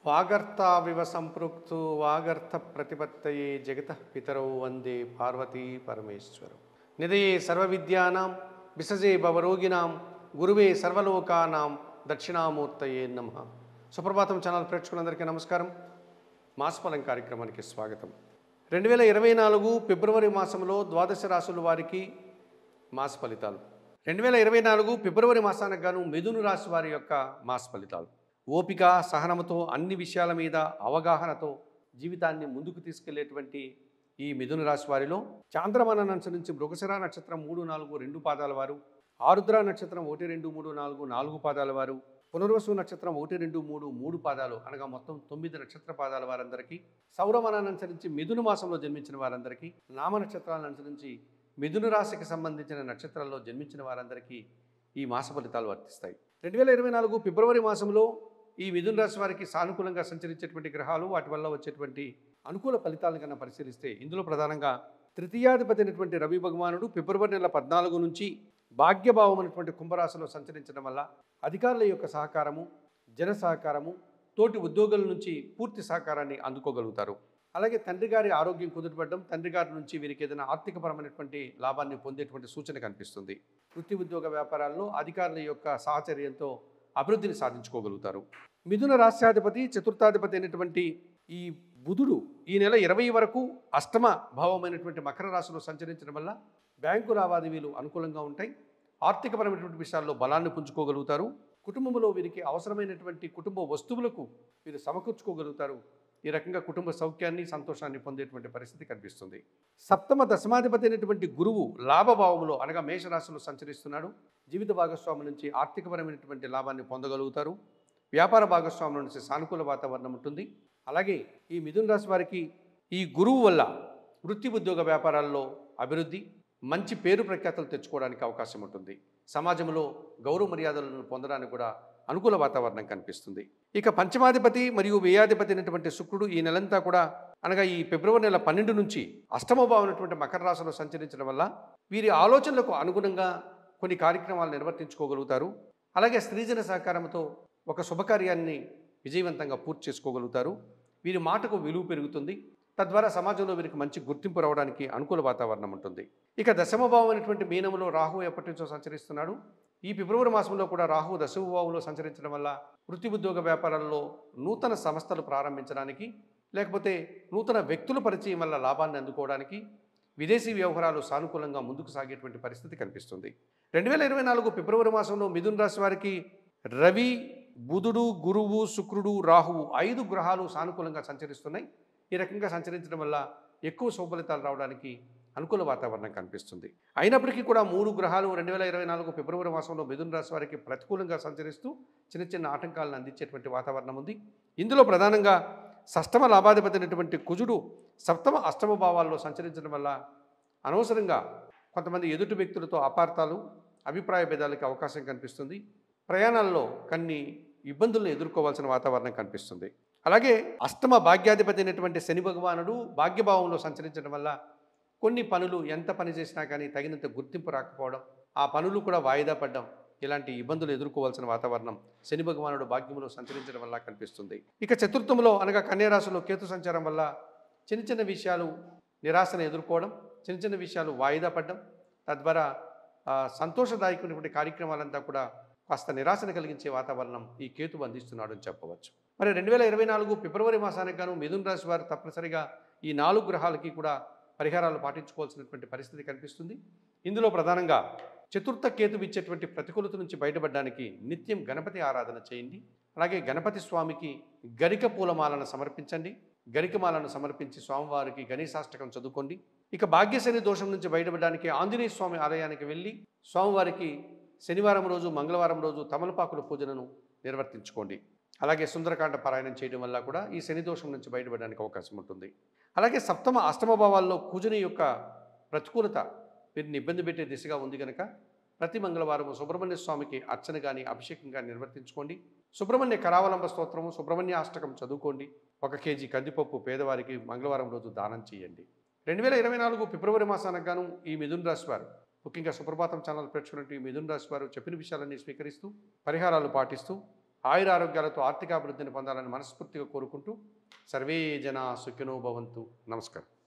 వాగర్తావివ సంపృక్తు వాగర్త ప్రతిపత్తయే జగతః పితరౌ వందే పార్వతీ పరమేశ్వరౌ నిధయే సర్వవిద్యానాం విసజే భవరోగిణాం గురువే సర్వలోకానాం దక్షిణామూర్తయే నమః. సుప్రభాతం ఛానల్ ప్రేక్షకులందరికీ నమస్కారం. మాసఫలం కార్యక్రమానికి స్వాగతం. 2024 ఫిబ్రవరి మాసంలో ద్వాదశ రాశుల వారికి మాస ఫలితాలు. 2024 ఫిబ్రవరి మాసానికి గాను మిథున రాశి వారి యొక్క మాస ఫలితాలు. ఓపిక సహనముతో అన్ని విషయాల మీద అవగాహనతో జీవితాన్ని ముందుకు తీసుకెళ్లేటువంటి ఈ మిథున రాశి వారిలో చాంద్రమాన నుంచి మృగశిర నక్షత్రం 3, 4, 2 పాదాల వారు, ఆరుద్ర నక్షత్రం 1, 2, 3, 4, 4 పాదాల వారు, పునర్వసు నక్షత్రం 1, 2, 3, 3 పాదాలు అనగా మొత్తం 9 నక్షత్ర పాదాల వారందరికీ, సౌరమానాన్ని అనుసరించి మిథున మాసంలో జన్మించిన వారందరికీ, నామ నక్షత్రాలను అనుసరించి మిథున రాశికి సంబంధించిన నక్షత్రాల్లో జన్మించిన వారందరికీ ఈ మాస ఫలితాలు వర్తిస్తాయి. 2024 ఫిబ్రవరి మాసంలో ఈ మిథున రాశి వారికి సానుకూలంగా సంచరించేటువంటి గ్రహాలు, వాటి వల్ల వచ్చేటువంటి అనుకూల ఫలితాలను కన్నా పరిశీలిస్తే ఇందులో ప్రధానంగా తృతీయాధిపతి అయినటువంటి రవి భగవానుడు ఫిబ్రవరి నెల 14 నుంచి భాగ్యభావం అనేటువంటి కుంభరాశిలో సంచరించడం వల్ల అధికారుల యొక్క సహకారము, జన సహకారము, తోటి ఉద్యోగుల నుంచి పూర్తి సహకారాన్ని అందుకోగలుగుతారు. అలాగే తండ్రి గారి ఆరోగ్యం కుదుటపడడం, తండ్రి గారి నుంచి వీరికి ఏదైనా ఆర్థికపరమైనటువంటి లాభాన్ని పొందేటువంటి సూచన కనిపిస్తుంది. వృత్తి ఉద్యోగ వ్యాపారాల్లో అధికారుల యొక్క సహచర్యంతో అభివృద్ధిని సాధించుకోగలుగుతారు. మిథున రాశ్యాధిపతి చతుర్థాధిపతి అయినటువంటి ఈ బుధుడు ఈ నెల 20 వరకు అష్టమ భావమైనటువంటి మకర రాశిలో సంచరించడం వల్ల బ్యాంకు లావాదేవీలు అనుకూలంగా ఉంటాయి. ఆర్థికపరమైనటువంటి విషయాల్లో బలాన్ని పుంజుకోగలుగుతారు. కుటుంబంలో వీరికి అవసరమైనటువంటి కుటుంబ వస్తువులకు వీరు సమకూర్చుకోగలుగుతారు. ఈ రకంగా కుటుంబ సౌఖ్యాన్ని, సంతోషాన్ని పొందేటువంటి పరిస్థితి కనిపిస్తుంది. సప్తమ దశమాధిపతి అయినటువంటి గురువు లాభభావంలో అనగా మేషరాశిలో సంచరిస్తున్నాడు. జీవిత భాగస్వామి నుంచి ఆర్థికపరమైనటువంటి లాభాన్ని పొందగలుగుతారు. వ్యాపార భాగస్వాముల నుంచి సానుకూల వాతావరణం ఉంటుంది. అలాగే ఈ మిథున రాశి వారికి ఈ గురువు వల్ల వృత్తి ఉద్యోగ వ్యాపారాల్లో అభివృద్ధి, మంచి పేరు ప్రఖ్యాతలు తెచ్చుకోవడానికి అవకాశం ఉంటుంది. సమాజంలో గౌరవ మర్యాదలను పొందడానికి కూడా అనుకూల వాతావరణం కనిపిస్తుంది. ఇక పంచమాధిపతి మరియు వ్యయాధిపతి అయినటువంటి శుక్రుడు ఈ నెలంతా కూడా అనగా ఈ ఫిబ్రవరి నెల 12 నుంచి అష్టమ భావమైనటువంటి మకర రాశిలో సంచరించడం వల్ల వీరి ఆలోచనలకు అనుగుణంగా కొన్ని కార్యక్రమాలు నిర్వర్తించుకోగలుగుతారు. అలాగే స్త్రీజన సహకారంతో ఒక శుభకార్యాన్ని విజయవంతంగా పూర్తి చేసుకోగలుగుతారు. వీరి మాటకు విలువ పెరుగుతుంది. తద్వారా సమాజంలో వీరికి మంచి గుర్తింపు రావడానికి అనుకూల వాతావరణం ఉంటుంది. ఇక దశమ భావం అయినటువంటి మీనంలో రాహు ఎప్పటి నుంచో సంచరిస్తున్నాడు. ఈ ఫిబ్రవరి మాసంలో కూడా రాహు దశమ భావంలో సంచరించడం వల్ల వృత్తి ఉద్యోగ వ్యాపారాల్లో నూతన సంస్థలు ప్రారంభించడానికి, లేకపోతే నూతన వ్యక్తుల పరిచయం వల్ల లాభాన్ని అందుకోవడానికి, విదేశీ వ్యవహారాలు సానుకూలంగా ముందుకు సాగేటువంటి పరిస్థితి కనిపిస్తుంది. 2024 ఫిబ్రవరి మాసంలో మిథున రాశి వారికి రవి, బుధుడు, గురువు, శుక్రుడు, రాహువు 5 గ్రహాలు సానుకూలంగా సంచరిస్తున్నాయి. ఈ రకంగా సంచరించడం వల్ల ఎక్కువ శుభఫలితాలు రావడానికి అనుకూల వాతావరణం కనిపిస్తుంది. అయినప్పటికీ కూడా 3 గ్రహాలు 2024 ఫిబ్రవరి మాసంలో మిథున రాశి వారికి ప్రతికూలంగా సంచరిస్తూ చిన్న చిన్న ఆటంకాలను అందించేటువంటి వాతావరణం ఉంది. ఇందులో ప్రధానంగా షష్టమ లాభాధిపతి అయినటువంటి కుజుడు సప్తమ, అష్టమ భావాల్లో సంచరించడం వల్ల అనవసరంగా కొంతమంది ఎదుటి వ్యక్తులతో అపార్థాలు, అభిప్రాయ భేదాలకు అవకాశం కనిపిస్తుంది. ప్రయాణాల్లో కొన్ని ఇబ్బందులను ఎదుర్కోవాల్సిన వాతావరణం కనిపిస్తుంది. అలాగే అష్టమ భాగ్యాధిపతి అయినటువంటి శని భగవానుడు భాగ్యభావంలో సంచరించడం వల్ల కొన్ని పనులు ఎంత పని చేసినా కానీ తగినంత గుర్తింపు రాకపోవడం, ఆ పనులు కూడా వాయిదా పడడం, ఇలాంటి ఇబ్బందులు ఎదుర్కోవాల్సిన వాతావరణం శని భగవానుడు భాగ్యంలో సంచరించడం వల్ల కనిపిస్తుంది. ఇక చతుర్థంలో అనగా కన్యారాశిలో కేతు సంచారం వల్ల చిన్న చిన్న విషయాలు నిరాశను ఎదుర్కోవడం, చిన్న చిన్న విషయాలు వాయిదా పడడం, తద్వారా సంతోషదాయకమైనటువంటి కార్యక్రమాలంతా కూడా కాస్త నిరాశను కలిగించే వాతావరణం ఈ కేతువు అందిస్తున్నాడు అని చెప్పవచ్చు. మరి 2024 ఫిబ్రవరి మాసానికి గాను మిథున రాశి వారు తప్పనిసరిగా ఈ 4 గ్రహాలకి కూడా పరిహారాలు పాటించుకోవాల్సినటువంటి పరిస్థితి కనిపిస్తుంది. ఇందులో ప్రధానంగా చతుర్థ కేతువు ఇచ్చేటువంటి ప్రతికూలత నుంచి బయటపడడానికి నిత్యం గణపతి ఆరాధన చేయండి. అలాగే గణపతి స్వామికి గరిక పూలమాలను సమర్పించండి. గరికమాలను సమర్పించి స్వామివారికి గణేశాష్టకం చదువుకోండి. ఇక భాగ్యశని దోషం నుంచి బయటపడడానికి ఆంజనేయ స్వామి ఆలయానికి వెళ్ళి స్వామివారికి శనివారం రోజు, మంగళవారం రోజు తమలపాకుల పూజలను నిర్వర్తించుకోండి. అలాగే సుందరకాండ పారాయణం చేయడం వల్ల కూడా ఈ శని దోషం నుంచి బయటపడడానికి అవకాశం ఉంటుంది. అలాగే సప్తమ, అష్టమ భావాల్లో కుజుని యొక్క ప్రతికూలత వీరిని ఇబ్బంది పెట్టే దిశగా ఉంది కనుక ప్రతి మంగళవారం సుబ్రహ్మణ్య స్వామికి అర్చన కానీ, అభిషేకం కానీ నిర్వర్తించుకోండి. సుబ్రహ్మణ్య కరావలంబ స్తోత్రము, సుబ్రహ్మణ్య అష్టకం చదువుకోండి. 1 కేజీ కందిపప్పు పేదవారికి మంగళవారం రోజు దానం చేయండి. 2024 ఫిబ్రవరి మాసానికి గాను ఈ మిథున రాశి వారు, ముఖ్యంగా సుప్రభాతం ఛానల్ ప్రేక్షకులు ఈ మిథున రాశి వారు చెప్పిన విషయాలన్నీ స్వీకరిస్తూ పరిహారాలు పాటిస్తూ ఆయురారోగ్యాలతో ఆర్థికాభివృద్ధిని పొందాలని మనస్ఫూర్తిగా కోరుకుంటూ సర్వే జనా సుఖినో భవంతు. నమస్కారం.